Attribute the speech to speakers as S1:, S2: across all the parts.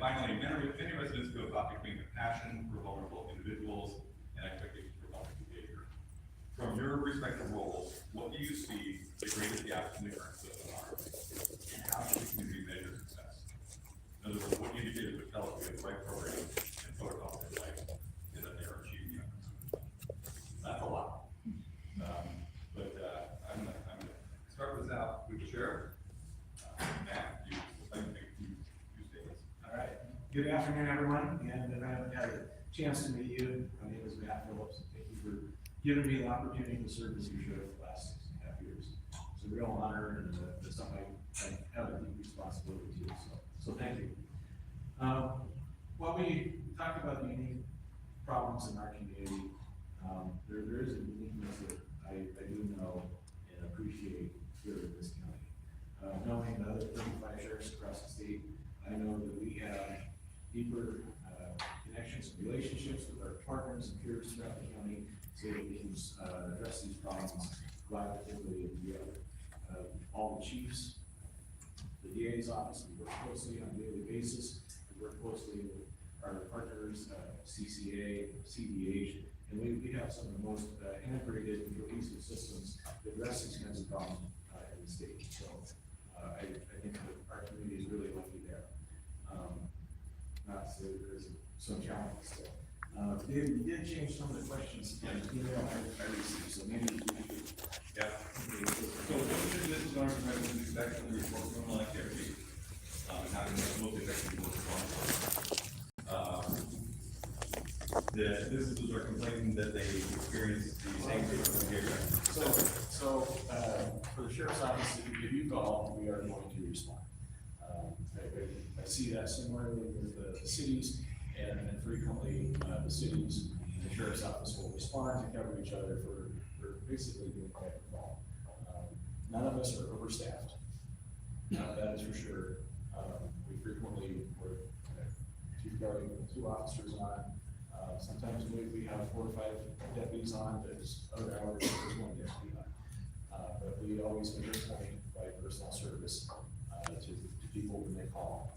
S1: finally, many residents feel caught between compassion for vulnerable individuals and expectations for public behavior. From your respective roles, what do you see the greatest gaps in the current system are? And how should the community measure success? In other words, what indicators would tell us we have the right programs and protocols in place and that they are achieving it? That's a lot. I'm gonna start this out with the sheriff. Matt, you say this.
S2: All right. Good afternoon, everyone. And if I haven't had a chance to meet you, my name is Matt Phillips. Thank you for giving me the opportunity to serve as your sheriff the last 6.5 years. It's a real honor, and it's something I have a deep responsibility to. So thank you. When we talk about the unique problems in our community, there is a uniqueness that I do know and appreciate here in this county. Knowing the other 35 sheriffs across the state, I know that we have deeper connections and relationships with our partners and peers throughout the county so that we can address these problems collaboratively and together. All the chiefs, the DA's office, we work closely on a daily basis. We work closely with our partners, CCA, CDH, and we have some of the most integrated and cohesive systems that address these kinds of problems in the state. So I think that our community is really lucky there. Not to say that there's some challenges still. David, you did change some of the questions in the email I received, so maybe we could.
S1: Yeah. So this is our president section of the report on criminal activity, and how to make the most effective use of funds. The businesses are complaining that they experience the same type of behavior.
S2: So for the sheriff's office, if you call, we are going to respond. I see that similarly with the cities, and frequently the cities and the sheriff's office will respond to cover each other for basically doing type of call. None of us are overstaffed. That is for sure. We frequently work chief guarding 2 officers on. Sometimes we have 4 or 5 deputies on, there's other hours there's 1 deputy on. But we always make a point by personal service to people when they call.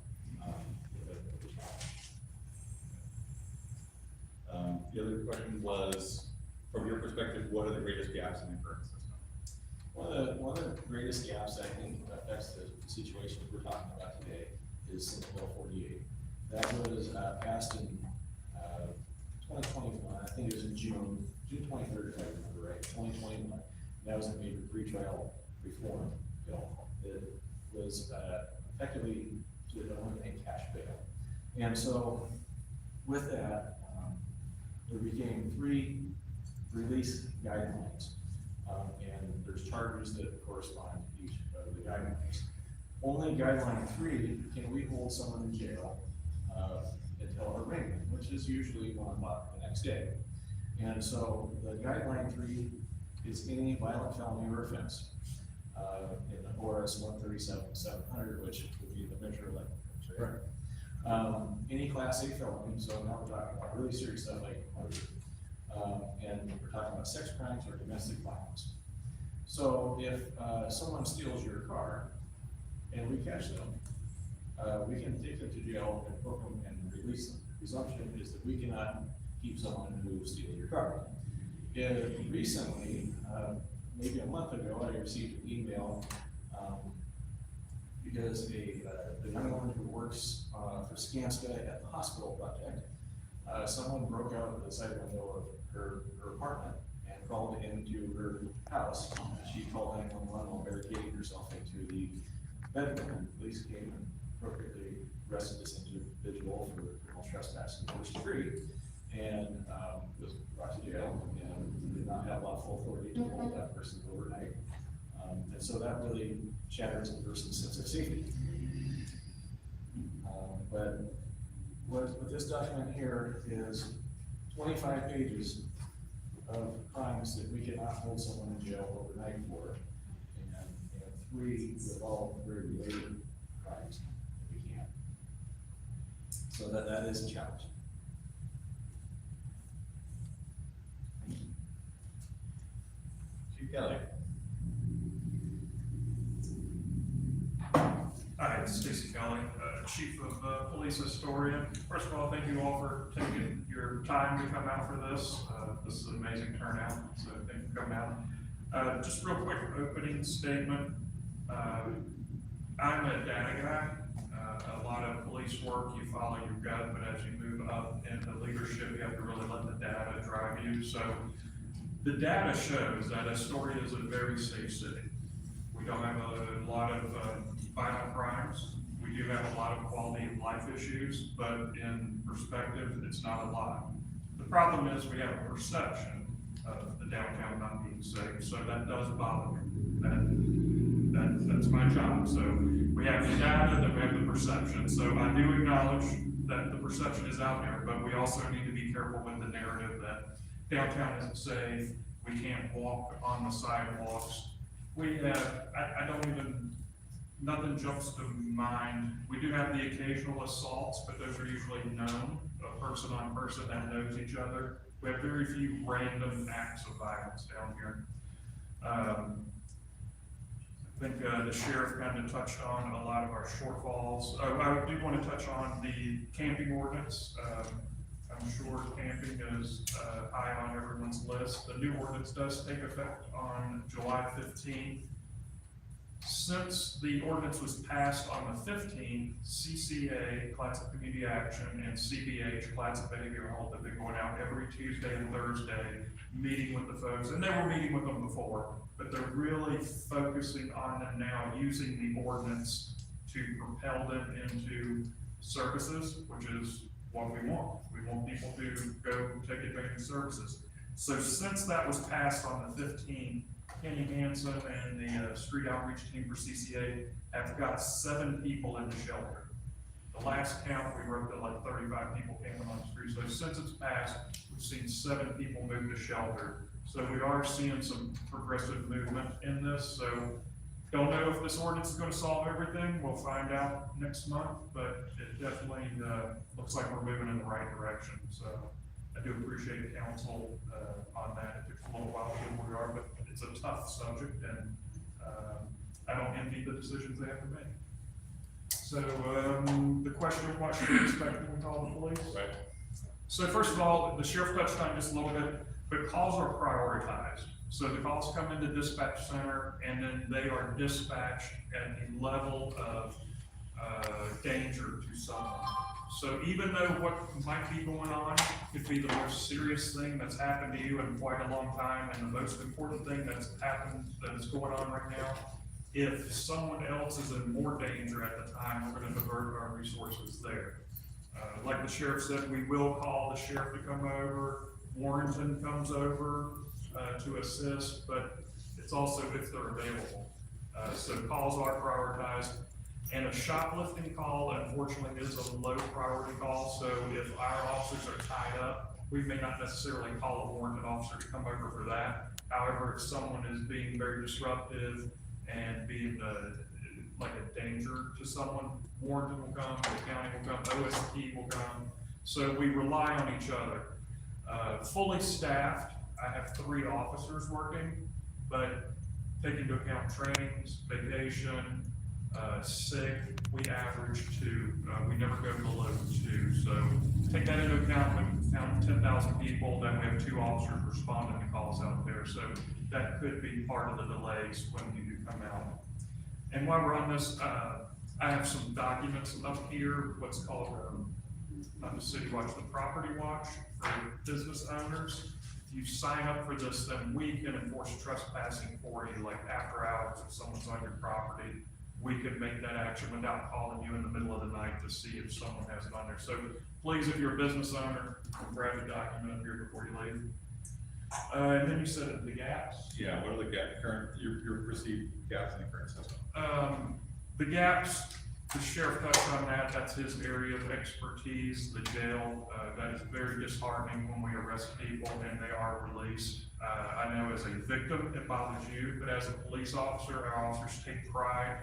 S1: The other question was, from your perspective, what are the greatest gaps in the current system?
S2: One of the greatest gaps I think affects the situation we're talking about today is Senate Bill 48. That was passed in 2021. I think it was in June 23rd, if I remember right, 2021. That was a major pretrial reform bill that was effectively to eliminate cash bail. And so with that, there became 3 release guidelines, and there's charges that correspond to each of the guidelines. Only guideline 3, can we hold someone in jail until arraignment, which is usually 1 o'clock the next day. And so the guideline 3 is any violent felony or offense in the ORS 137-700, which would be the measure of right? Any class A felony, so now we're talking about really serious stuff like murder, and we're talking about sex crimes or domestic violence. So if someone steals your car and we catch them, we can take them to jail and book them and release them. The presumption is that we cannot keep someone who steals your car. Recently, maybe a month ago, I received an email because the young woman who works for Skanska at the hospital project, someone broke out of the side window of her apartment and crawled into her house. She called 911 while barricading herself into the bedroom, and police came and appropriately arrested this individual for criminal trespass in the first degree, and was brought to jail and did not have lawful authority to hold that person overnight. And so that really shatters a person's sense of safety. But what this document here is 25 pages of crimes that we cannot hold someone in jail overnight for, and 3 with all very related crimes that we can. So that is a challenge.
S1: Chief Kelly.
S3: Hi, it's Stacy Kelly, Chief of Police Astoria. First of all, thank you all for taking your time to come out for this. This is an amazing turnout, so thank you for coming out. Just real quick opening statement. I'm a data guy. A lot of police work, you follow your gut, but as you move up into leadership, you have to really let the data drive you. So the data shows that Astoria is a very safe city. We don't have a lot of violent crimes. We do have a lot of quality of life issues, but in perspective, it's not a lot. The problem is we have a perception of the downtown not being safe, so that does bother me. That's my job. So we have the data, then we have the perception. So I do acknowledge that the perception is out there, but we also need to be careful with the narrative that downtown isn't safe, we can't walk on the sidewalks. We have, I don't even, nothing jumps to mind. We do have the occasional assaults, but those are usually known, a person on person that knows each other. We have very few random acts of violence down here. I think the sheriff kind of touched on a lot of our shortfalls. I do want to touch on the camping ordinance. I'm sure camping is high on everyone's list. The new ordinance does take effect on July 15th. Since the ordinance was passed on the 15th, CCA, Clatsop Community Action, and CBH, Clatsop Behavioral Health, have been going out every Tuesday and Thursday, meeting with the folks, and they were meeting with them before, but they're really focusing on them now, using the ordinance to propel them into services, which is what we want. We want people to go take advantage of services. So since that was passed on the 15th, Kenny Hansen and the street outreach team for CCA have got 7 people in the shelter. The last count, we wrote that like 35 people came on the street. So since it's passed, we've seen 7 people move to shelter. So we are seeing some progressive movement in this. So don't know if this ordinance is going to solve everything. We'll find out next month, but it definitely looks like we're moving in the right direction. So I do appreciate the council on that. It took a little while to get where we are, but it's a tough subject, and I don't envy the decisions they have to make. So the question, what should we expect when we call the police?
S1: Right.
S3: So first of all, the sheriff touched on this a little bit, but calls are prioritized. So the calls come into dispatch center, and then they are dispatched at a level of danger to someone. So even though what might be going on could be the most serious thing that's happened to you in quite a long time, and the most important thing that's happened, that is going on right now, if someone else is in more danger at the time, we're going to divert our resources there. Like the sheriff said, we will call the sheriff to come over. Warrington comes over to assist, but it's also if they're available. So calls are prioritized. And a shoplifting call, unfortunately, is a low priority call. So if our officers are tied up, we may not necessarily call a warranted officer to come over for that. However, if someone is being very disruptive and being like a danger to someone, warranted will come, the county will come, OSP will come. So we rely on each other. Fully staffed, I have 3 officers working, but take into account trainings, vacation, sick, we average 2. We never go below 2. So take that into account. When we count 10,000 people, then we have 2 officers responding to calls out there. So that could be part of the delays when we do come out. And while we're on this, I have some documents up here, what's called, not the City Watch, the Property Watch for business owners. If you sign up for this, then we can enforce trespassing for you, like after hours if someone's on your property. We could make that action without calling you in the middle of the night to see if someone has it on there. So please, if you're a business owner, grab the document up here before you leave. And then you said the gaps.
S1: Yeah, what are the current, your perceived gaps in the current system?
S3: The gaps, the sheriff touched on that. That's his area of expertise, the jail. That is very disheartening when we arrest people and they are released. I know as a victim, it bothers you, but as a police officer, our officers take pride.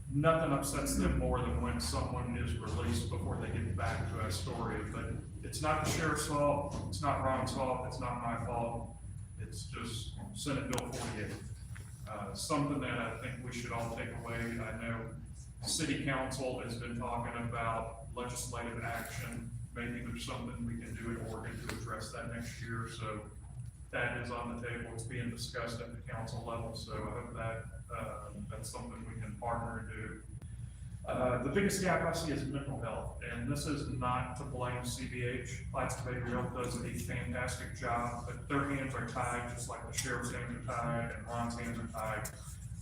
S3: Nothing upsets them more than when someone is released before they get back to Astoria. But it's not the sheriff's fault, it's not Ron's fault, it's not my fault. It's just Senate Bill 48. Something that I think we should all take away. I know City council has been talking about legislative action. Maybe there's something we can do in Oregon to address that next year, so that is on the table. It's being discussed at the council level, so I hope that, that's something we can partner and do. The biggest gap I see is mental health, and this is not to blame CBH. Clatsop Health does a fantastic job, but their hands are tied, just like the sheriff's hands are tied and Ron's hands are tied.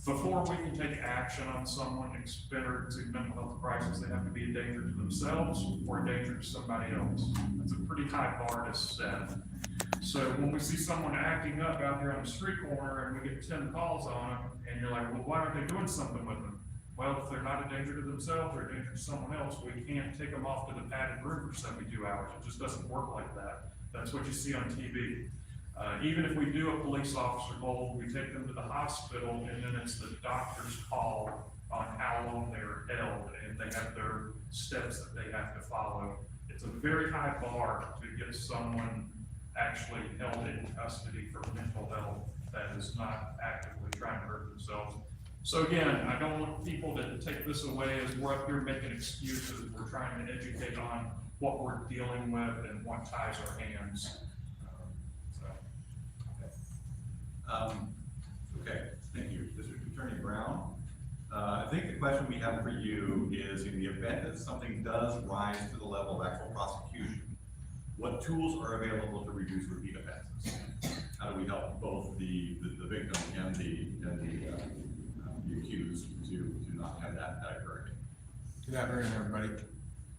S3: Before we can take action on someone experiencing mental health crisis, they have to be a danger to themselves or a danger to somebody else. That's a pretty high bar to set. So when we see someone acting up out here on the street corner and we get 10 calls on them, and you're like, well, why aren't they doing something with them? Well, if they're not a danger to themselves or a danger to someone else, we can't take them off to the padded room for 72 hours. It just doesn't work like that. That's what you see on TV. Even if we do a police officer hold, we take them to the hospital, and then it's the doctor's call on how long they're held, and they have their steps that they have to follow. It's a very high bar to get someone actually held in custody for mental health that is not actively trying to hurt themselves. So again, I don't want people to take this away as we're up here making excuses. We're trying to educate on what we're dealing with and what ties our hands.
S1: Okay, thank you. District Attorney Brown, I think the question we have for you is, in the event that something does rise to the level of actual prosecution, what tools are available to reduce repeat offenses? How do we help both the victim and the accused to not have that occur again?
S4: Good afternoon, everybody.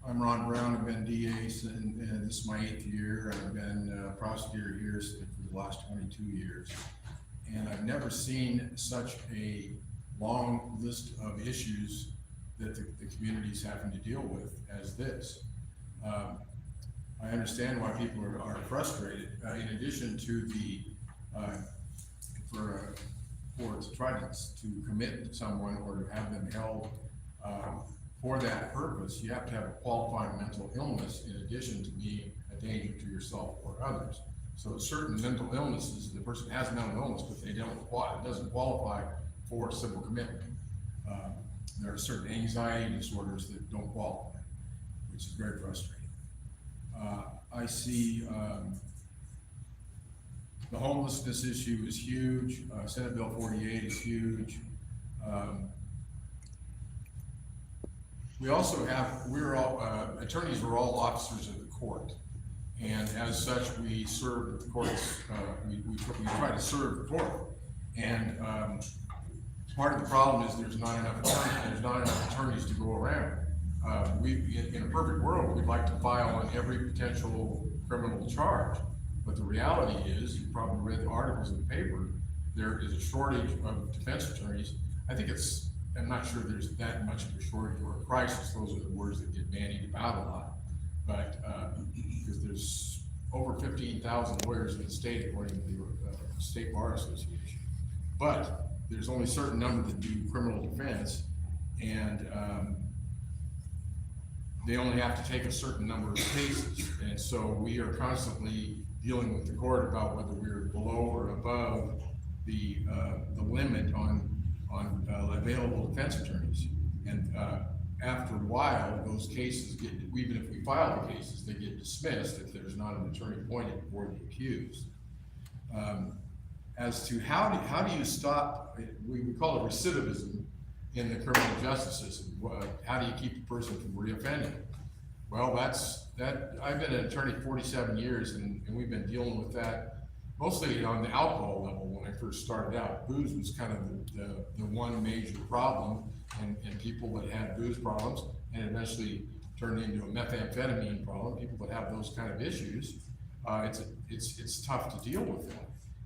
S4: I'm Ron Brown. I've been DA and this is my 8th year. I've been prosecutor here for the last 22 years. And I've never seen such a long list of issues that the community's having to deal with as this. I understand why people are frustrated. In addition to the, for to try to commit someone or to have them held for that purpose, you have to have a qualifying mental illness in addition to being a danger to yourself or others. So certain mental illnesses, the person has mental illness, but they it doesn't qualify for civil commitment. There are certain anxiety disorders that don't qualify, which is very frustrating. I see the homelessness issue is huge. Senate Bill 48 is huge. We also have, attorneys are all officers of the court. And as such, we serve the courts, we try to serve the court. And part of the problem is there's not enough attorneys to go around. In a perfect world, we'd like to file on every potential criminal charge. But the reality is, you probably read the articles in the paper, there is a shortage of defense attorneys. I'm not sure there's that much of a shortage or a crisis. Those are the words that get bandied about a lot. But because there's over 15,000 lawyers in the state, according to the State Bar Association. But there's only a certain number that do criminal defense, and they only have to take a certain number of cases. And so we are constantly dealing with the court about whether we're below or above the limit on available defense attorneys. And after a while, those cases even if we file the cases, they get dismissed if there's not an attorney appointed for the accused. As to how do you stop, we call it recidivism in the criminal justice system. How do you keep a person from reoffending? Well, I've been an attorney 47 years, and we've been dealing with that mostly on the alcohol level. When I first started out, booze was kind of the one major problem, and people that had booze problems, and eventually turned into a methamphetamine problem. People that have those kind of issues, it's tough to deal with them.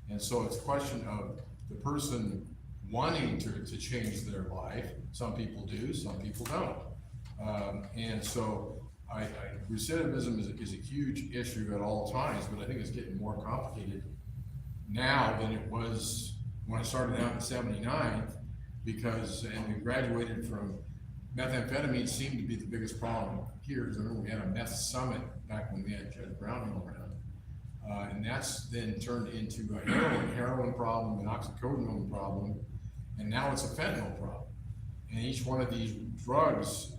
S4: And so it's a question of the person wanting to change their life. Some people do, some people don't. And so recidivism is a huge issue at all times, but I think it's getting more complicated now than it was when I started out in '79, and we graduated from methamphetamine seemed to be the biggest problem here, because I remember we had a meth summit back when we had Judge Brownhill around. And that's then turned into a heroin problem, an oxycodone problem, and now it's a fentanyl problem. And each one of these drugs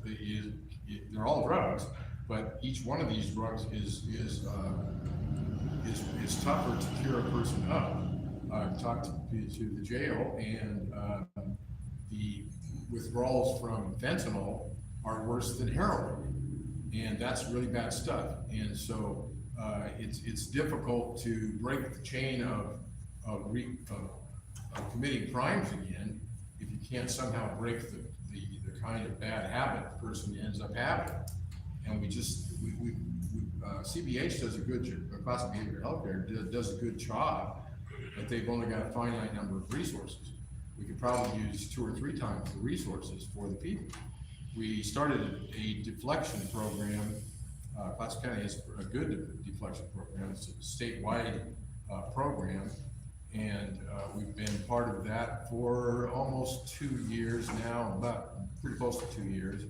S4: they're all drugs, but each one of these drugs is tougher to cure a person of. I've talked to the jail, and the withdrawals from fentanyl are worse than heroin, and that's really bad stuff. And so it's difficult to break the chain of committing crimes again if you can't somehow break the kind of bad habit the person ends up having. And CBH does a good job, Clatsop Behavioral Healthcare does a good job, but they've only got a finite number of resources. We could probably use 2 or 3 times the resources for the people. We started a deflection program. Clatsop County has a good deflection program. It's a statewide program, and we've been part of that for almost 2 years now, about pretty close to 2 years.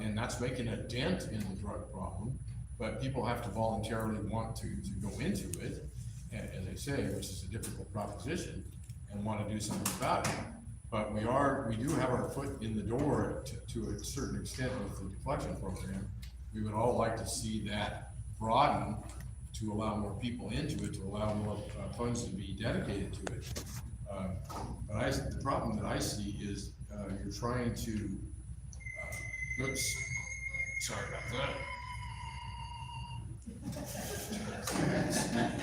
S4: And that's making a dent in the drug problem, but people have to voluntarily want to go into it, as I say, which is a difficult proposition, and want to do something about it. But we do have our foot in the door to a certain extent with the deflection program. We would all like to see that broaden to allow more people into it, to allow more funds to be dedicated to it. But the problem that I see is you're trying to, oops, sorry about that.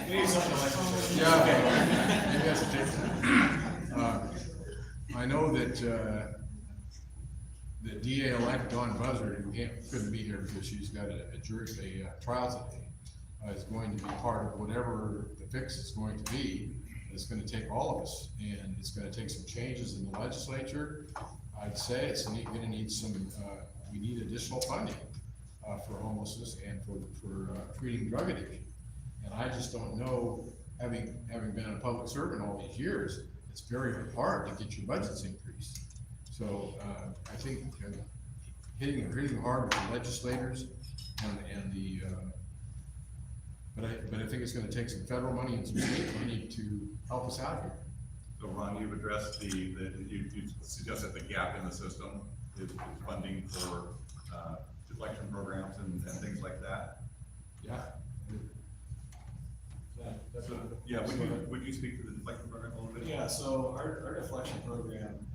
S4: Yeah, maybe I should take that. I know that the DA-elect Dawn Buzzard, who couldn't be here because she's got a trial today, is going to be part of whatever the fix is going to be. It's going to take all of us, and it's going to take some changes in the legislature. I'd say it's going to need we need additional funding for homelessness and for treating drug addiction. And I just don't know, having been a public servant all these years, it's very hard to get your budgets increased. So I think hitting hard with the legislators and the but I think it's going to take some federal money and some state money to help us out here.
S1: So Ron, you've addressed you suggested the gap in the system is funding for deflection programs and things like that.
S4: Yeah.
S1: Yeah, would you speak to the deflection program a little bit?
S2: Yeah, so our deflection program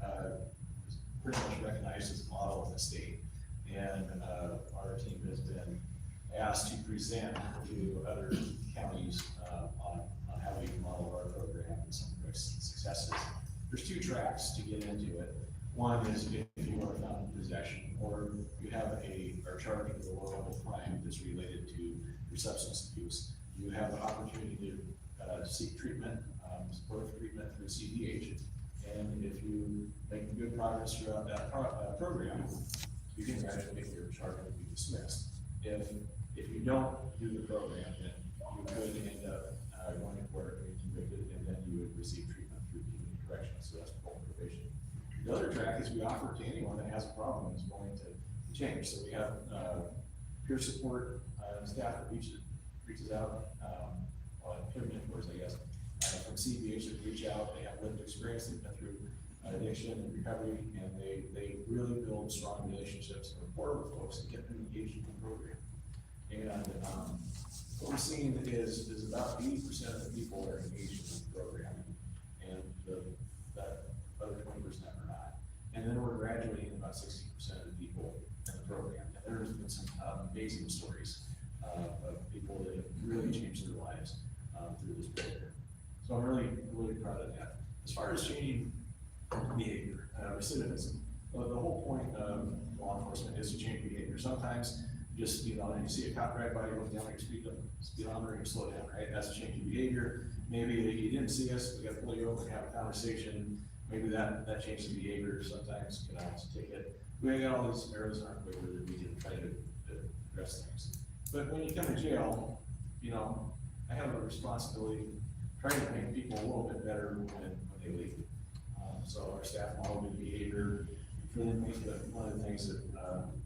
S2: is pretty much recognized as a model in the state. And our team has been asked to present to other counties on how we model our program and some of our successes. There's 2 tracks to get into it. One is if you are found in possession, or you have are charged with a low-level crime that's related to your substance abuse, you have the opportunity to seek treatment, supportive treatment through CDH. And if you make good progress throughout that program, you can gradually your charge will be dismissed. If you don't do the program, then you could end up going to court and convicted, and then you would receive treatment through community corrections. So that's full probation. The other track is we offer to anyone that has a problem and is willing to change. So we have peer support staff that reaches out, peer mentors, I guess, from CBH that reach out. They have lived experience, they've been through addiction and recovery, and they really build strong relationships and rapport with folks and get them engaged in the program. And what we're seeing is about 80% of the people are engaged in the program, and that other 20% are not. And then we're graduating about 60% of the people in the program. And there's been some amazing stories of people that have really changed their lives through this program. So I'm really proud of that. As far as changing behavior, recidivism, the whole point of law enforcement is to change behavior. Sometimes just, you see a cop right by you, look down at your speedometer, and you slow down, right? That's a change in behavior. Maybe you didn't see us, we got to pull you over and have a conversation. Maybe that changes the behavior. Sometimes, it's a ticket. We got all these arrows in our quiver that we can try to address things. But when you come to jail, I have a responsibility trying to make people a little bit better when they leave. So our staff model good behavior. For them, one of the things that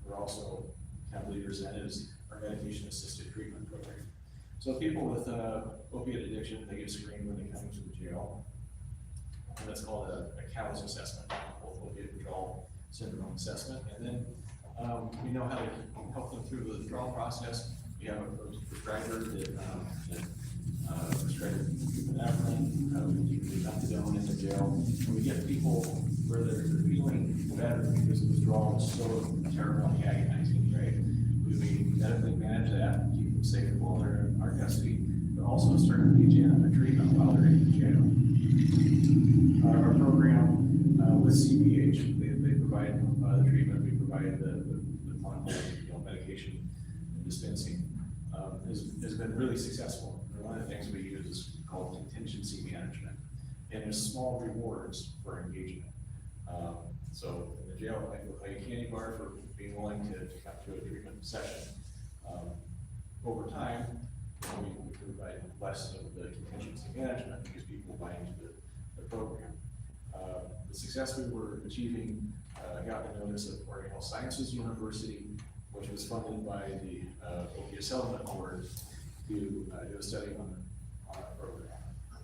S2: we're also kind of leaders in is our medication-assisted treatment program. So people with opiate addiction, they get screened when they come into the jail. And that's called a COWS assessment, both opiate withdrawal syndrome assessment, and then, we know how to help them through the withdrawal process. We have a prescriber that prescribed epinephrine, we do methadone in the jail, and we get people where they're feeling better because the withdrawal is so terribly agonizing, right? We medically manage that, keep them safe while they're in our custody, but also start to engage in their treatment while they're in jail. Our program with CBH, they provide the treatment, we provide the medication dispensing, has been really successful. And one of the things we use is called contingency management, and there's small rewards for engagement. So in the jail, like a candy bar for being willing to come to a treatment session. Over time, we provide less of the contingency management because people buy into the program. The success we were achieving got the notice of Oregon Health Sciences University, which was funded by the Opiate Settlement Board to do a study on our program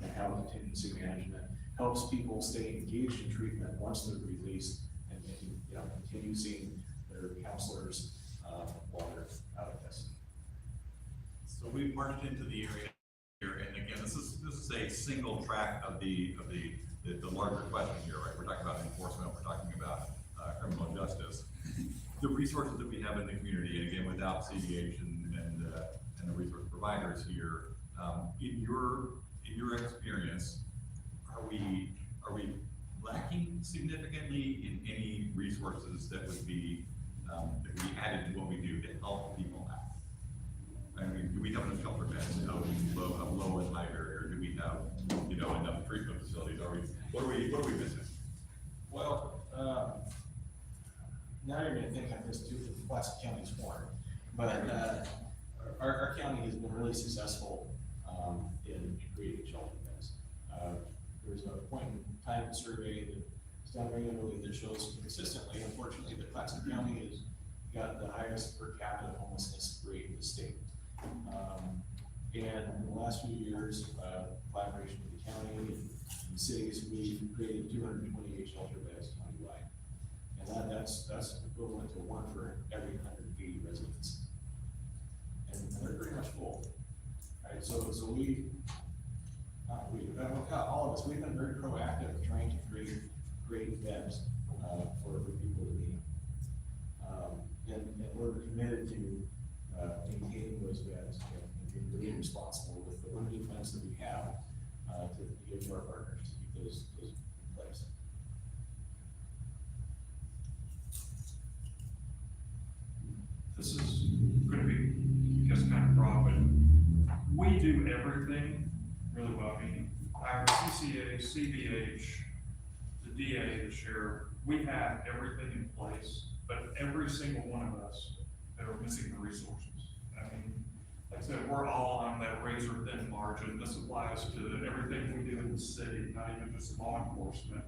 S2: and how contingency management helps people stay engaged in treatment once they're released and continue seeing their counselors while they're out of custody.
S1: So we've marched into the area here, and again, this is a single track of the larger question here, right? We're talking about enforcement, we're talking about criminal justice. The resources that we have in the community, and again, without CDH and the resource providers here, in your experience, are we lacking significantly in any resources that would be added to what we do to help people out? I mean, do we have enough shelter beds of low and high barrier? Do we have enough treatment facilities? What are we missing?
S2: Well, now you're going to think I'm just too Clatsop County's horn, but our county has been really successful in creating shelter beds. There's a point in time survey that's done regularly that shows consistently, unfortunately, that Clatsop County has got the highest per capita homelessness rate in the state. And in the last few years, collaboration with the county and cities, we've created 228 shelter beds countywide. And that's equivalent to one for every 180 residents. And they're pretty much full. Right, so all of us, we've been very proactive trying to create beds for people in need. And we're committed to maintaining those beds and being really responsible with the limited funds that we have to give to our partners to keep those in place.
S3: This is going to be, I guess, kind of broad, but we do everything really well. I mean, our CCA, CBH, the DA, the sheriff, we have everything in place, but every single one of us that are missing the resources. I mean, like I said, we're all on that razor thin margin. This applies to everything we do in the city, not even just law enforcement.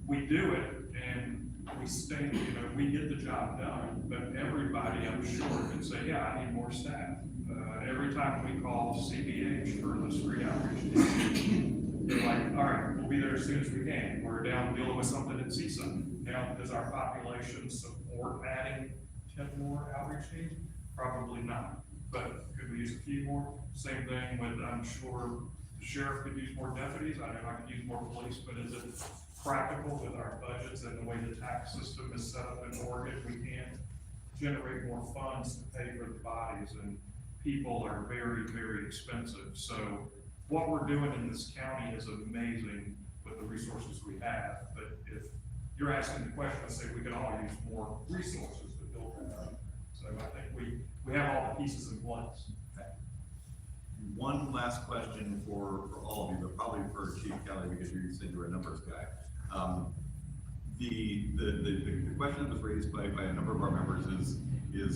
S3: We do it and we stay, we get the job done, but everybody, I'm sure, can say, yeah, I need more staff. Every time we call CBH for the street outreach, they're like, all right, we'll be there as soon as we can. We're down dealing with something at CSUN. Now, does our population support adding 10 more outreach teams? Probably not. But could we use a few more? Same thing with, I'm sure the sheriff could use more deputies. I know I could use more police, but is it practical with our budgets and the way the tax system is set up in Oregon? We can't generate more funds to pay for the bodies, and people are very, very expensive. So what we're doing in this county is amazing with the resources we have. But if you're asking the question, I say we could all use more resources to build that up. So I think we have all the pieces in place.
S1: Okay. One last question for all of you, but probably for Chief Kelly, because you said you're a numbers guy. The question that was raised by a number of our members is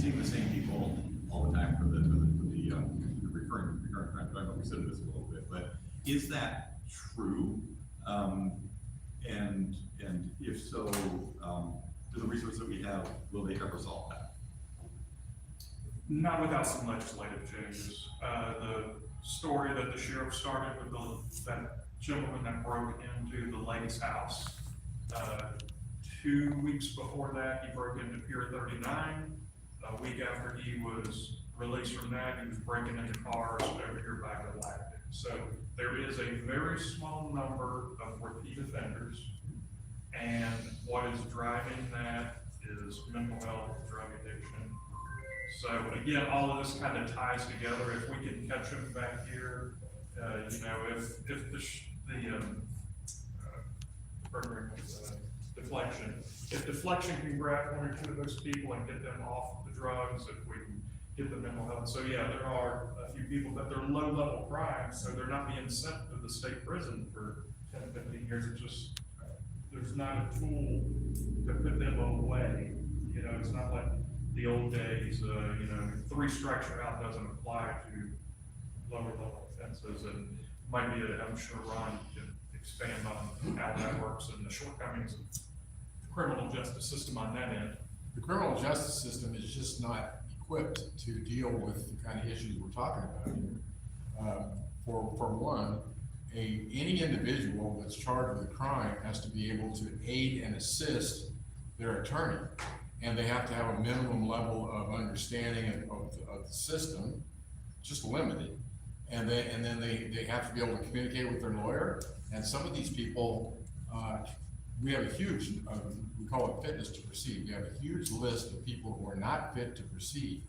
S1: seeing the same people all the time for the recurring crime. I know we said this a little bit, but is that true? And if so, do the resources that we have, will they ever solve that?
S3: Not without some legislative changes. The story that the sheriff started with that gentleman that broke into the lady's house 2 weeks before that, he broke into Pier 39. A week after he was released from that, he was breaking into cars over here by Galactic. So there is a very small number of repeat offenders. And what is driving that is mental health, drug addiction. So again, all of this kind of ties together. If we can catch them back here, you know, if deflection, if deflection can grab one or two of those people and get them off the drugs, if we can get the mental health. So yeah, there are a few people that they're low level crimes, so they're not being sent to the state prison for 10, 15 years. It's just, there's not a tool to put them away. You know, it's not like the old days, you know, 3 strikes you're out doesn't apply to lower level offenses. And might be, I'm sure Ron can expand on how that works and the shortcomings of the criminal justice system on that end.
S4: The criminal justice system is just not equipped to deal with the kind of issues we're talking about here. For one, any individual that's charged with a crime has to be able to aid and assist their attorney. And they have to have a minimum level of understanding of the system, just limited. And then they have to be able to communicate with their lawyer. And some of these people, we have a huge, we call it fitness to proceed. We have a huge list of people who are not fit to proceed.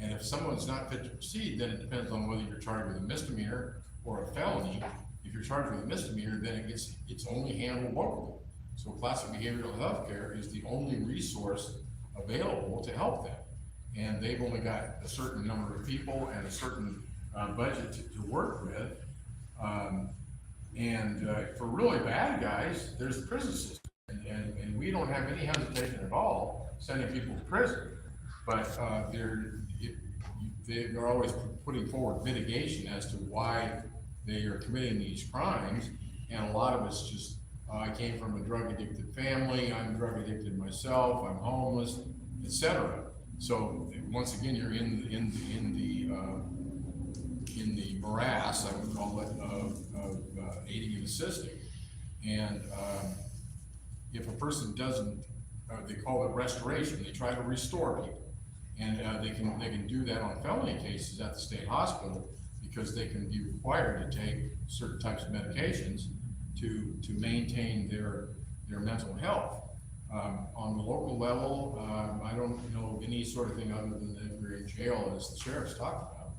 S4: And if someone's not fit to proceed, then it depends on whether you're charged with a misdemeanor or a felony. If you're charged with a misdemeanor, then it's only handled locally. So Clatsop Behavioral Health Care is the only resource available to help them. And they've only got a certain number of people and a certain budget to work with. For really bad guys, there's the prison system. And we don't have any hesitation at all sending people to prison. But they're always putting forward mitigation as to why they are committing these crimes. And a lot of it's just, I came from a drug addicted family, I'm drug addicted myself, I'm homeless, etc. So once again, you're in the morass, I would call it, of aiding and assisting. And if a person doesn't, they call it restoration, they try to restore people. And they can do that on felony cases at the state hospital because they can be required to take certain types of medications to maintain their mental health. On the local level, I don't know of any sort of thing other than that we're in jail, as the sheriff's talked about,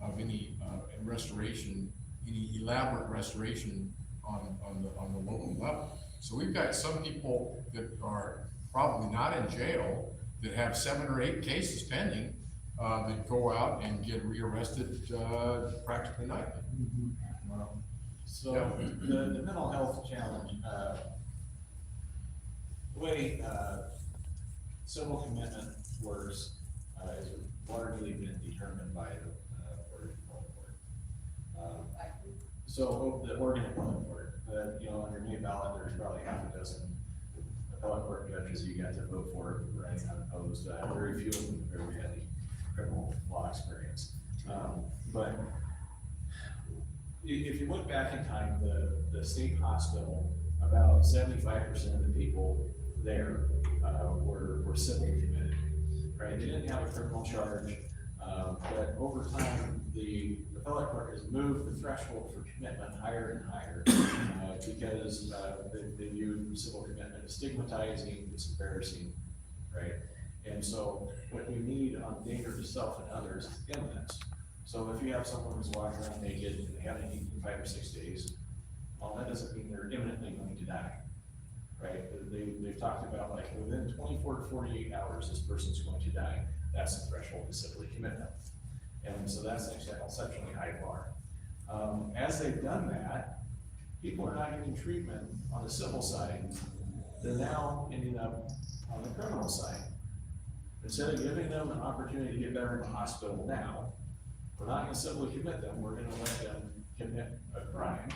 S4: of any restoration, any elaborate restoration on the local level. So we've got some people that are probably not in jail that have 7 or 8 cases pending that go out and get rearrested practically nightly.
S2: Wow. So the mental health challenge, the way civil commitment works is largely been determined by the Oregon Appellate Court. So the Oregon Appellate Court, you know, on your main ballot, there's probably half a dozen appellate court judges you got to vote for, right, unopposed. Very few of them have very heavy criminal law experience. But if you look back in time, the state hospital, about 75% of the people there were civilly committed, right? They didn't have a criminal charge, but over time, the appellate court has moved the threshold for commitment higher and higher because they view civil commitment as stigmatizing, it's embarrassing, right? And so what we need on danger to self and others is imminence. So if you have someone who's walking around naked and they haven't eaten in 5 or 6 days, well, that doesn't mean they're imminently going to die, right? They've talked about like within 24 to 48 hours, this person's going to die. That's the threshold to civilly commit them. And so that's actually an exceptionally high bar. As they've done that, people are not getting treatment on the civil side. They're now ending up on the criminal side. Instead of giving them an opportunity to get better in the hospital now, we're not going to civilly commit them. We're going to let them commit a crime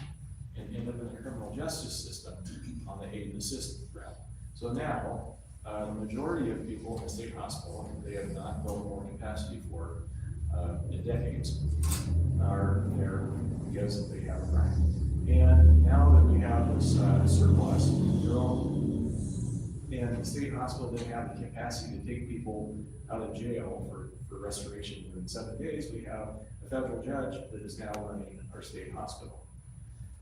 S2: and end up in the criminal justice system on the aid and assist route. So now, the majority of people in the state hospital, they have not built more capacity for in decades, are there because they have a crime. And now that we have this surplus, they're all, and the state hospital didn't have the capacity to take people out of jail for restoration within 7 days, we have a federal judge that is now running our state hospital.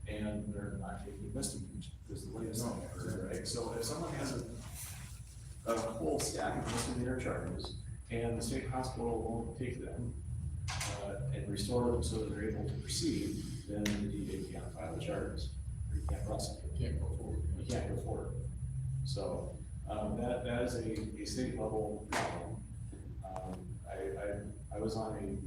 S2: And they're not taking misdemeanors, is the latest on that, right? So if someone has a whole stack of misdemeanor charges, and the state hospital won't take them, and restore them so that they're able to proceed, then the DA can't file the charges, or you can't prosecute.
S4: Can't go forward.
S2: You can't go forward. So, that is a state level problem. I was on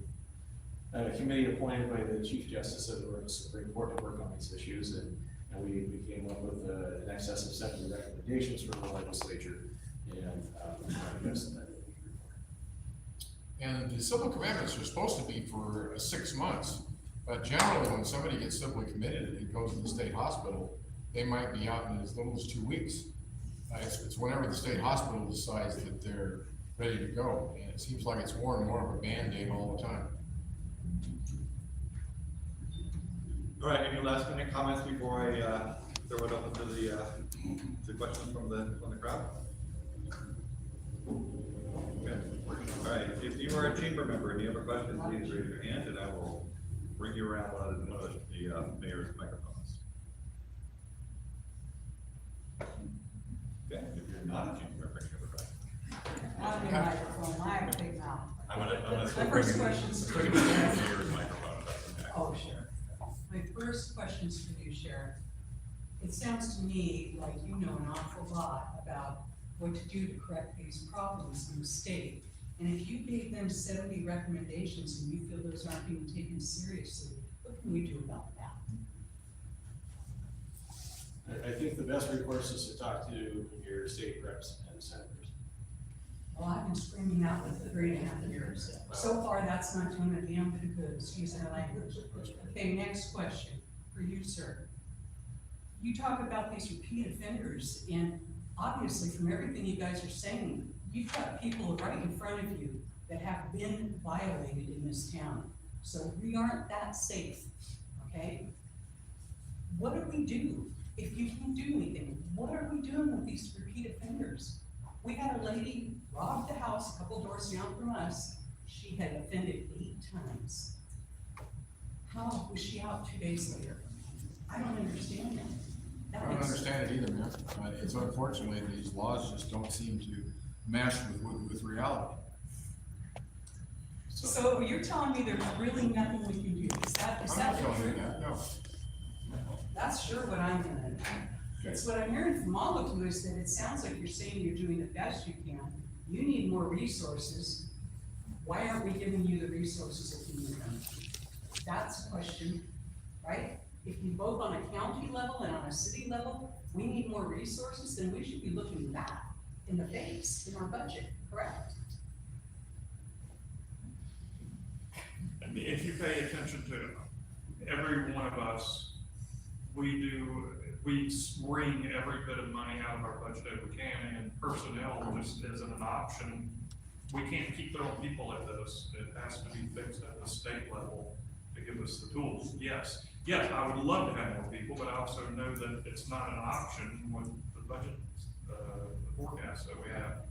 S2: a committee appointed by the Chief Justice of the Supreme Court to work on these issues, and we came up with in excess of 70 recommendations from the legislature, and I guess that.
S4: And the civil commitments are supposed to be for 6 months, but generally, when somebody gets civilly committed and goes to the state hospital, they might be out in as little as 2 weeks. It's whenever the state hospital decides that they're ready to go, and it seems like it's more and more of a Band-Aid all the time.
S1: All right, any last minute comments before I throw it up to the questions from the crowd? Okay. All right, if you are a chamber member and you have a question, please raise your hand and I will bring you around one of the mayor's microphones. Okay, if you're not a chamber member, you have a question.
S5: Not in the microphone, I have a big mouth.
S1: I'm gonna
S5: My first question's for you.
S1: mayor's microphone, if that's okay.
S5: Oh, sure. My first question's for you, Sheriff. It sounds to me like you know an awful lot about what to do to correct these problems in the state. And if you gave them 70 recommendations and you feel those aren't being taken seriously, what can we do about that?
S2: I think the best recourse is to talk to your state reps and senators.
S5: Well, I've been screaming out for 3.5 years. So far, that's not doing a damn bit of good, excuse my language. Okay, next question for you, sir. You talk about these repeat offenders, and obviously from everything you guys are saying, you've got people right in front of you that have been violated in this town. So we aren't that safe, okay? What do we do if you can't do anything? What are we doing with these repeat offenders? We had a lady rob the house a couple doors down from us. She had offended 8 times. How was she out 2 days later? I don't understand that.
S4: I don't understand it either, man, but it's unfortunately, these laws just don't seem to mesh with reality.
S5: So you're telling me there's really nothing we can do? Is that
S4: I'm not
S5: the
S4: telling you
S5: truth?
S4: that, no.
S5: That's sure what I'm gonna do. That's what I'm hearing from all of you is that it sounds like you're saying you're doing the best you can. You need more resources. Why aren't we giving you the resources if you need them? That's the question, right? If you both on a county level and on a city level, we need more resources, then we should be looking that in the face in our budget, correct?
S3: I mean, if you pay attention to every one of us, we wring every bit of money out of our budget that we can, and personnel just isn't an option. We can't keep throwing people at this. It has to be fixed at the state level to give us the tools. Yes, I would love to have more people, but I also know that it's not an option with the budget, the forecast that we have.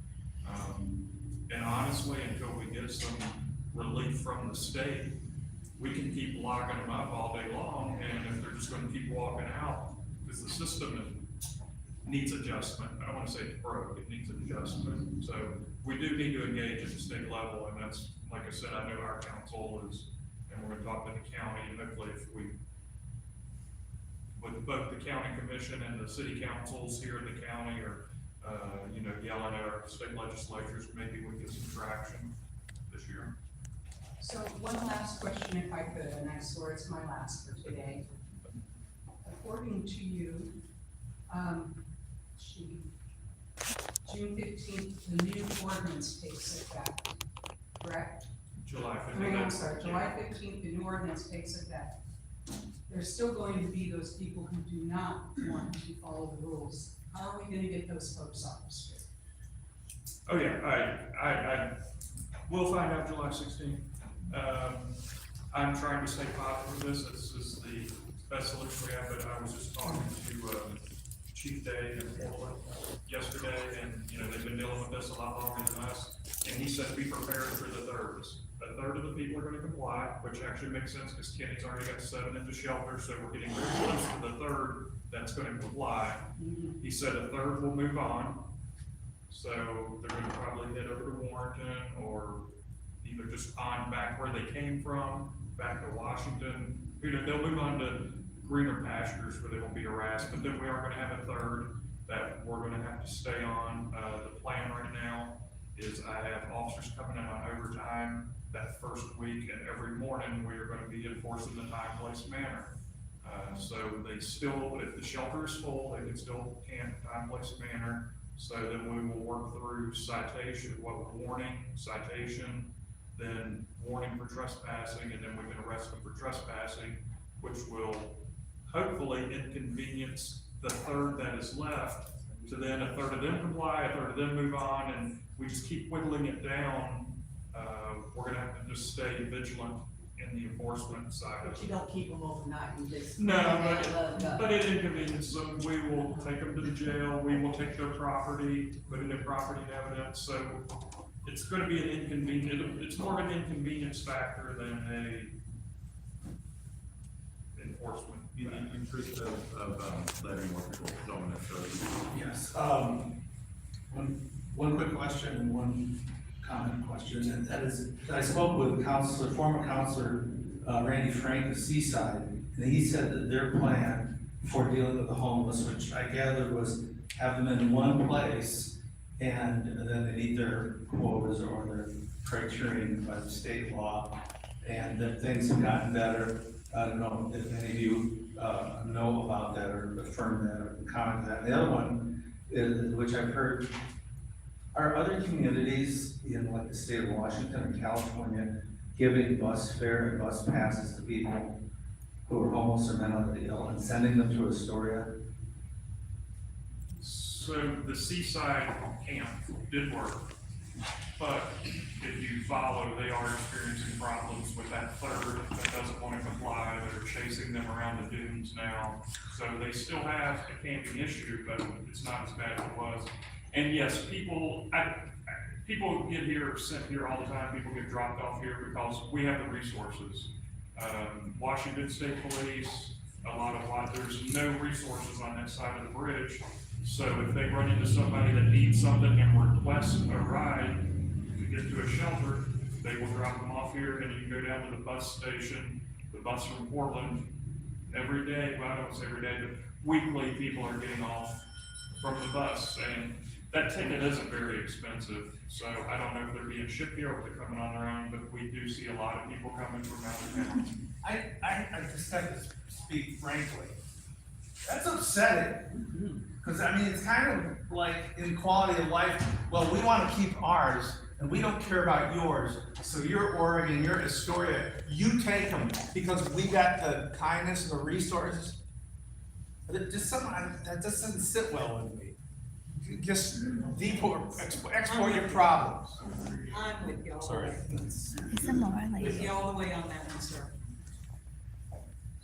S3: And honestly, until we get some relief from the state, we can keep locking them up all day long, and if they're just gonna keep walking out, because the system needs adjustment. I don't wanna say it's broke, it needs adjustment. So we do need to engage at the state level, and that's, like I said, I know our council is, and we're gonna talk to the county, and hopefully if we, with both the county commission and the city councils here in the county are, yelling at our state legislatures, maybe we get some traction this year.
S5: So one last question if I could, and I swear it's my last for today. According to you, June 15th, the new ordinance takes effect, correct?
S3: July
S5: I mean,
S3: 15th.
S5: I'm sorry, July 15th, the new ordinance takes effect. There's still going to be those people who do not want to follow the rules. How are we gonna get those folks off the street?
S3: Oh, yeah, I will find out July 16th. I'm trying to stay positive with this is the best solution we have, but I was just talking to Chief Day in Portland yesterday, and, been dealing with this a lot longer than us. And he said, be prepared for the thirds. A third of the people are gonna comply, which actually makes sense, because Kenny's already got 7 into shelter, so we're getting very close to the third that's gonna comply. He said a third will move on, so they're gonna probably head over to Warrenton, or either just on back where they came from, back to Washington. You know, they'll move on to greener pastures where they won't be harassed, but then we are gonna have a third that we're gonna have to stay on. The plan right now is I have officers coming in on overtime that first week, and every morning we are gonna be enforcing the time, place, manner. So they still, if the shelter is full, they can still camp time, place, manner. So then we will work through citation, warning, citation, then warning for trespassing, and then we can arrest them for trespassing, which will hopefully inconvenience the third that is left, to then a third of them comply, a third of them move on, and we just keep whittling it down. We're gonna have to just stay vigilant in the enforcement side of
S6: But
S3: it.
S6: you don't keep them overnight, you just.
S3: No, but it inconveniences them. We will take them to the jail, we will take their property, put it in property evidence, so it's gonna be an inconvenient, it's more of an inconvenience factor than a enforcement.
S1: In interest of letting more people know necessarily.
S7: Yes, one quick question and one comment question, and that is, I spoke with former counselor, Randy Frank of Seaside, and he said that their plan for dealing with the homeless, which I gathered was have them in one place, and then they meet their quotas or their criterion by the state law, and that things have gotten better. I don't know if any of you know about that or affirm that or comment that. The other one is, which I've heard, are other communities in like the state of Washington or California giving bus fare and bus passes to people who are homeless or mentally ill and sending them to Astoria?
S3: So the Seaside camp did work, but if you follow, they are experiencing problems with that third that doesn't want to comply, that are chasing them around the dunes now. So they still have a camping issue, but it's not as bad as it was. And yes, people get sent here all the time, people get dropped off here because we have the resources. Washington State Police, there's no resources on that side of the bridge. So if they run into somebody that needs something and requests a ride to get to a shelter, they will drop them off here, and you can go down to the bus station, the bus from Portland, every day, well, I don't say every day, but weekly, people are getting off from the bus, and that ticket isn't very expensive, so I don't know if they're being shipped here or if they're coming on their own, but we do see a lot of people coming from out of town.
S7: I just have to speak frankly. That's upsetting, because I mean, it's kind of like in quality of life, well, we want to keep ours, and we don't care about yours, so you're Oregon, you're Astoria, you take them, because we got the kindness and the resources. But it just that just doesn't sit well with me. Just export your problems.
S6: I'm with you all.
S7: Sorry.
S6: With you all the way on that one, sir.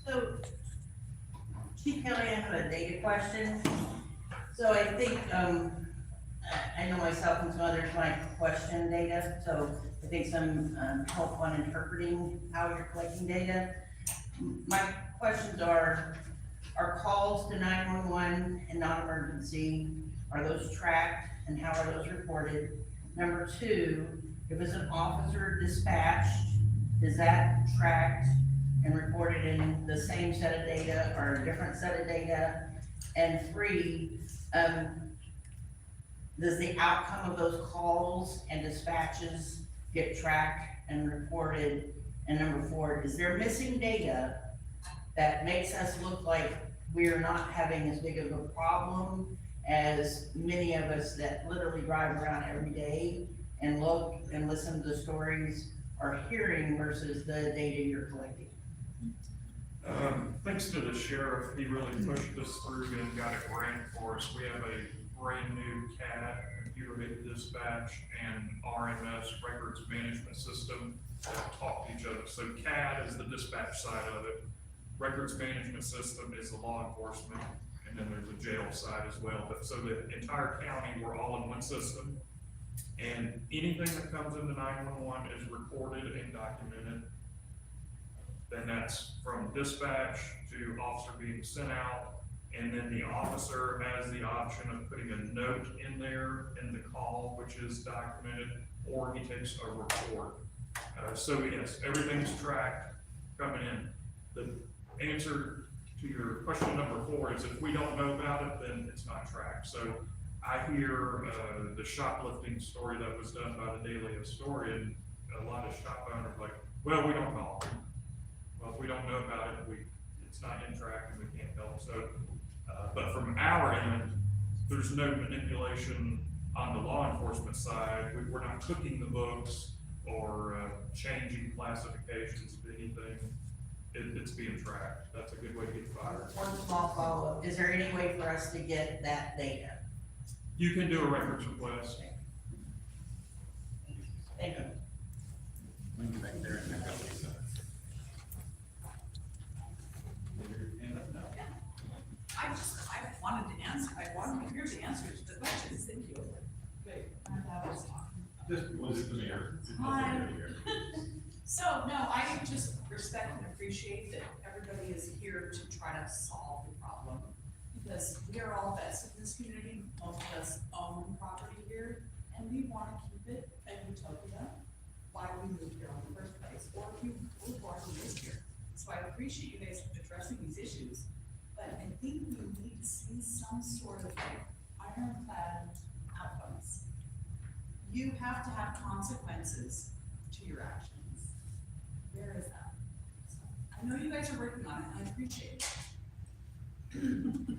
S8: So, Chief Kelly, I have a data question. So I think, I know myself and some others might question data, so I think some help on interpreting how you're collecting data. My questions are calls to 911 and non-emergency, are those tracked and how are those reported? Number two, if it's an officer dispatched, is that tracked and reported in the same set of data or a different set of data? And three, does the outcome of those calls and dispatches get tracked and reported? And number four, is there missing data that makes us look like we're not having as big of a problem as many of us that literally drive around every day and look and listen to the stories are hearing versus the data you're collecting?
S3: Thanks to the sheriff, he really pushed us through and got a grant for us. We have a brand new CAD, computer-aided dispatch, and RMS, records management system, that talk to each other. So CAD is the dispatch side of it. Records management system is the law enforcement, and and then there's a jail side as well, but so the entire county, we're all in one system. And anything that comes into 911 is recorded and documented. Then that's from dispatch to officer being sent out, and then the officer has the option of putting a note in there in the call, which is documented, or he takes a report. So yes, everything's tracked coming in. The answer to your question number 4 is if we don't know about it, then it's not tracked. So I hear the shoplifting story that was done by the Daily Astoria, and a lot of shop owners are like, well, we don't call. Well, if we don't know about it, it's not in track and we can't help. So, but from our end, there's no manipulation on the law enforcement side. We're not cooking the books or changing classifications of anything. It's being tracked. That's a good way to get fired.
S8: One small follow-up, is there any way for us to get that data?
S3: You can do a records request.
S8: Thank you.
S1: Back there and then Lisa. And up now.
S6: I wanted to hear the answers to the questions, thank you. Great. That was awesome.
S1: This was the mayor.
S6: Hi. So, no, I just respect and appreciate that everybody is here to try to solve the problem. Because we are all vested in this community, most of us own property here, and we want to keep it a utopia why we moved here in the first place, or if you were born and raised here. So I appreciate you guys addressing these issues, but I think we need to see some sort of like ironclad outcomes. You have to have consequences to your actions. Where is that? So, I know you guys are working on it, and I appreciate it.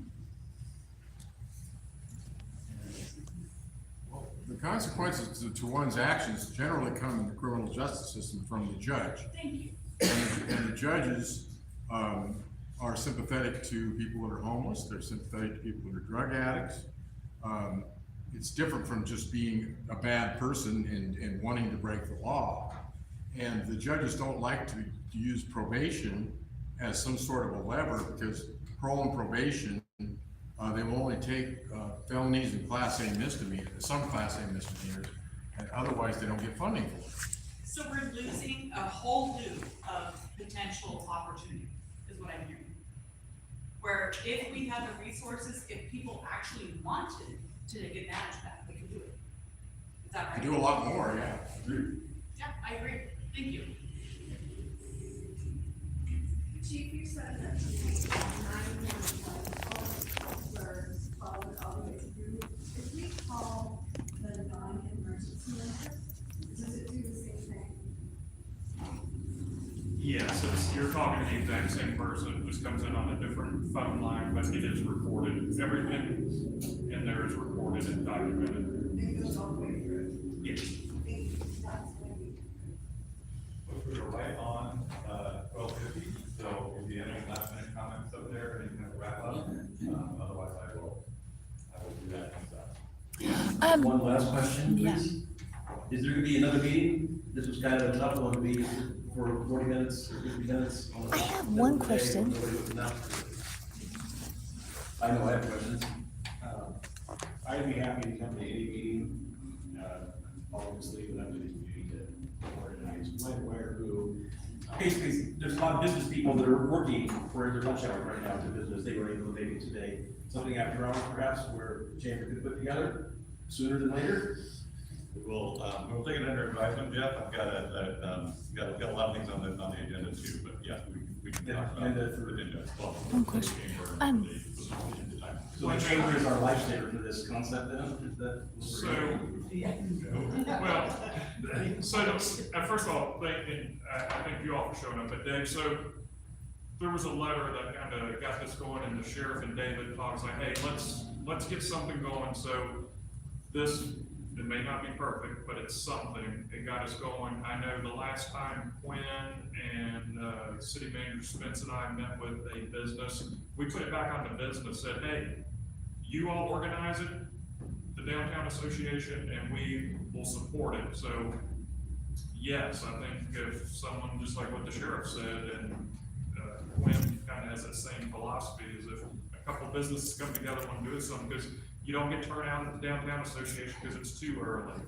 S4: Well, the consequences to one's actions generally come in the criminal justice system from the judge.
S6: Thank you.
S4: And the judges, are sympathetic to people that are homeless, they're sympathetic to people that are drug addicts. It's different from just being a bad person and wanting to break the law. And the judges don't like to use probation as some sort of a lever, because parole and probation, they will only take felonies and Class A misdemeanors, some Class A misdemeanors, and otherwise they don't get funding for it.
S6: So we're losing a whole loop of potential opportunity, is what I'm hearing. Where if we had the resources, if people actually wanted to take advantage of that, they could do it. Is that right?
S4: They do a lot more, yeah.
S6: Yeah, I agree. Thank you.
S9: Chief, you said that you were followed all the way through. If we call the non-emergency number, does it do the same thing?
S3: Yes, you're talking to the exact same person, it just comes in on a different phone line, but it is recorded. Everything in there is recorded and documented.
S9: It goes all the way through.
S3: Yes.
S9: That's when we.
S1: We were right on, 12:50, so if you have any last minute comments up there, and you can wrap up, otherwise I will do that and stuff.
S10: One last question,
S11: yeah.
S10: please. Is there gonna be another meeting? This was kind of a tough one to be for 40 minutes or 50 minutes.
S11: I have one
S10: Day,
S11: question.
S10: nobody was announced. I know I have questions.
S2: I'd be happy to come to any meeting, obviously, but I'm to the community to organize when, where, who.
S10: Basically, there's a lot of business people that are working for their lunch hour right now to business. They were able to maybe today, something after hours perhaps, where the chamber could put together sooner than later.
S1: We'll take it under advisement, Jeff. I've got a lot of things on the agenda too, but yeah, we can
S10: Yeah,
S1: talk about
S10: and,
S1: it for the agenda as well.
S11: One question.
S10: So the chamber is our lifesaver for this concept then, is that?
S3: So, well, so, first of all, I thank you all for showing up, but Dave, so there was a letter that kind of got this going, and the sheriff and David talks like, hey, let's get something going, so this, it may not be perfect, but it's something, it got us going. I know the last time Quinn and, City Manager Spence and I met with a business, we put it back on the business, said, hey, you all organize it, the Downtown Association, and we will support it. So, yes, I think if someone, just like what the sheriff said, and Quinn kind of has that same philosophy, is if a a couple businesses come together, want to do something, because you don't get turnout at the downtown association because it's too early.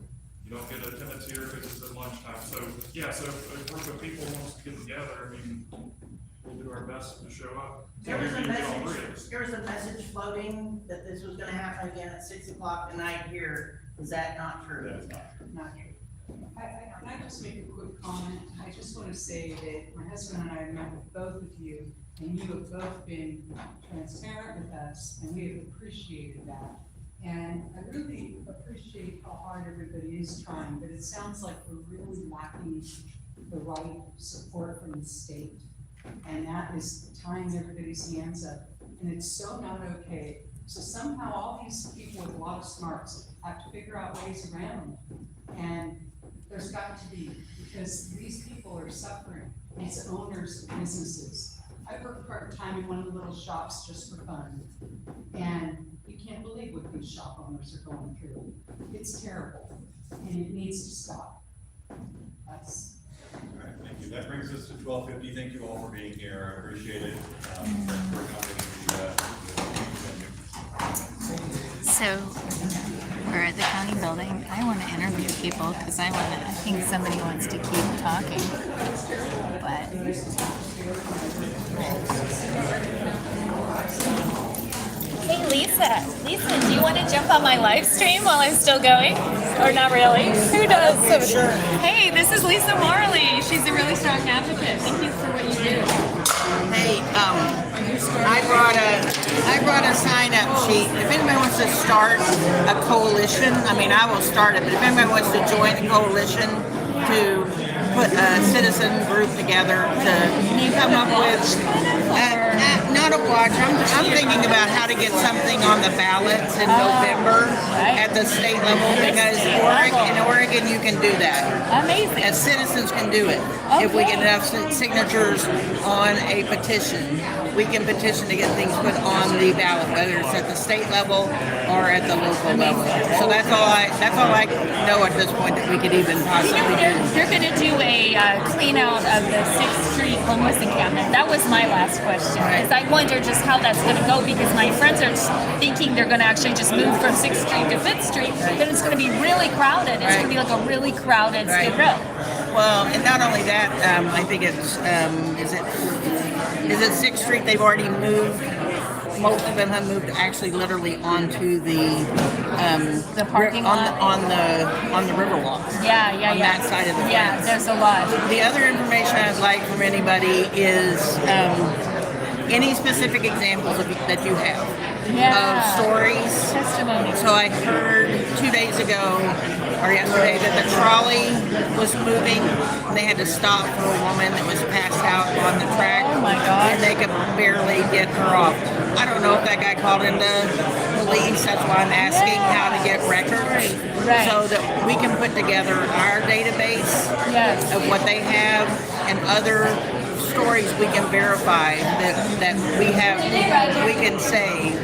S3: You don't get attendance here because it's at lunchtime. So, yeah, so if a group of people wants to get together, I mean, we'll do our best to show up.
S8: There was a
S3: Maybe all three of
S8: message,
S3: us.
S8: there was a message floating that this was gonna happen again at 6 o'clock tonight here. Is that not true?
S1: That is not true.
S5: Not true. Can I just make a quick comment? I just want to say that my husband and I met with both of you, and you have both been transparent with us, and we have appreciated that. And I really appreciate how hard everybody is trying, but it sounds like we're really lacking the right support from the state. And that is tying everybody's hands up, and it's so not okay. So somehow all these people with a lot of smarts have to figure out ways around it. And there's got to be, because these people are suffering, these owners of businesses. I work part-time in one of the little shops just for fun, and you can't believe what these shop owners are going through. It's terrible, and it needs to stop. That's.
S1: All right, thank you. That brings us to 12:50. Thank you all for being here. I appreciate it. Thanks for accommodating the
S11: So, we're at the county building. I want to interview people because I think somebody wants to keep talking. But hey, Lisa, do you want to jump on my live stream while I'm still going? Or not really? Who does? Sure. Hey, this is Lisa Morley. She's a really strong advocate. Thank you for what you do.
S12: Hey, I brought a sign-up sheet. If anybody wants to start a coalition, I mean, I will start it, but if anybody wants to join a coalition to put a citizen group together to come up with, not a watch, I'm thinking about how to get something on the ballots in November at the state level, because in Oregon you can do that.
S11: Amazing.
S12: As citizens can do it. If we get enough signatures on a petition, we can petition to get things put on the ballot, whether it's at the state level or at the local level. So that's all I know at this point that we could even possibly do.
S11: They're going to do a clean out of the 6th Street homeless encampment. That was my last question. Because I wonder just how that's going to go, because my friends are thinking they're going to actually just move from 6th Street to 5th Street. Then it's going to be really crowded. It's going to be like a really crowded Skid Row.
S12: Well, and not only that, I think it's, is it 6th Street? They've already moved. Most of them have moved actually literally onto the
S11: parking lot
S12: on the Riverwalk.
S11: Yeah.
S12: On that side of the
S11: Yeah,
S12: fence.
S11: there's a lot.
S12: The other information I'd like from anybody is any specific examples that you have of stories.
S11: Testimony.
S12: So I heard 2 days ago or yesterday that the trolley was moving and they had to stop for a woman that was passed out on the track.
S11: Oh my God.
S12: And they could barely get her off. I don't know if that guy called into police. That's why I'm asking how to get records.
S11: Right.
S12: So that we can put together our database of what they have and other stories we can verify that we have, we can say,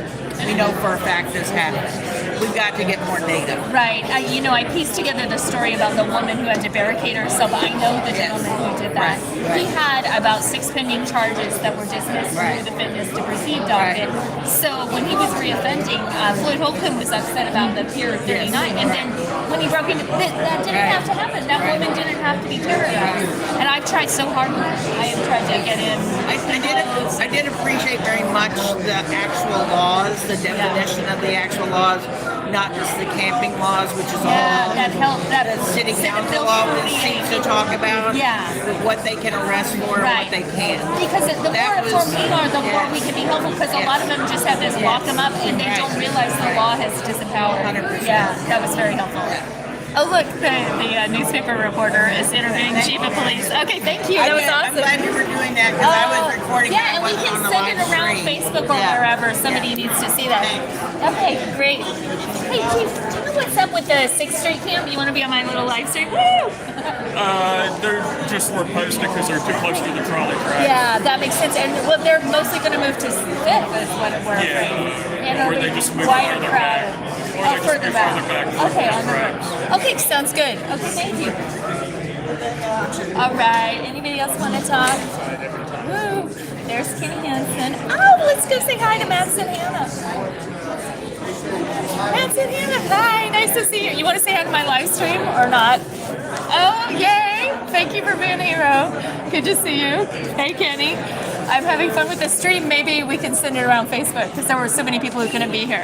S12: we know for a fact this happened. We've got to get more data.
S11: Right. I pieced together the story about the woman who had to barricade herself. I know the gentleman who did that. He had about 6 pending charges that were dismissed through the fitness to proceed docket. So when he was reoffending, Floyd Holcomb was upset about the Pier 39. And then when he broke into that didn't have to happen. That woman didn't have to be terrorized. And I've tried so hard with her. I have tried to get in.
S12: I did appreciate very much the actual laws, the definition of the actual laws, not just the camping laws, which is all
S11: that helped. That
S12: the city council always seems to talk about. What they can arrest for and what they can't.
S11: Because the more informed we are, the more we can be helpful. Because a lot of them just have this lock them up and they don't realize the law has disempowered.
S12: 100%.
S11: Yeah, that was very helpful. Oh look, the newspaper reporter is interviewing the chief of police. Okay, thank you. That was awesome.
S12: I'm glad you were doing that because I was recording.
S11: Yeah, and we can send it around Facebook or wherever somebody needs to see that. Okay, great. Hey, Chief, do you know what's up with the 6th Street camp? You want to be on my little live stream? Woo!
S3: They're just were posted because they're too close to the trolley track.
S11: Yeah, that makes sense. And well, they're mostly going to move to 5th, is what we're afraid. And
S3: Or they just move
S11: wider
S3: further
S11: crowd.
S3: back. Or they just move further back.
S11: Okay, on the
S3: tracks.
S11: Okay, sounds good. Okay, thank you. All right, anybody else want to talk? Woo, there's Kenny Hansen. Oh, let's go say hi to Max and Hannah. Max and Hannah, hi, nice to see you. You want to say hi to my live stream or not? Oh, yay, thank you for being a hero. Good to see you. Hey, Kenny. I'm having fun with the stream. Maybe we can send it around Facebook because there were so many people who couldn't be here.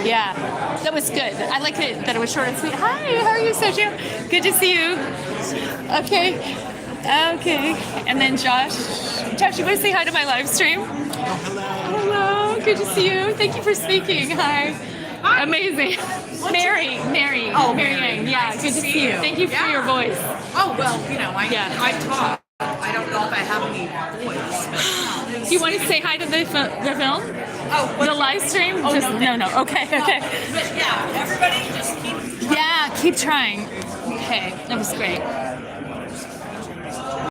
S11: Yeah, that was good. I like it that it was short and sweet. Hi, how are you, Sergio? Good to see you. Okay. Okay. And then Josh. Josh, you want to say hi to my live stream? Hello. Good to see you. Thank you for speaking. Hi. Amazing. Mary.
S12: Oh,
S11: Mary
S12: Mary.
S11: Yang. Yeah,
S12: Nice
S11: good to
S12: to
S11: see
S12: see
S11: you.
S12: you.
S11: Thank you for
S12: Yeah.
S11: your voice.
S12: Oh, well,
S11: Yeah.
S12: I talk. I don't know if I have any voice, but.
S11: Do you want to say hi to the film?
S12: Oh,
S11: The live stream?
S12: Oh,
S11: Just,
S12: no,
S11: no. Okay.
S12: But yeah, everybody just keep.
S11: Yeah, keep trying. Okay, that was great.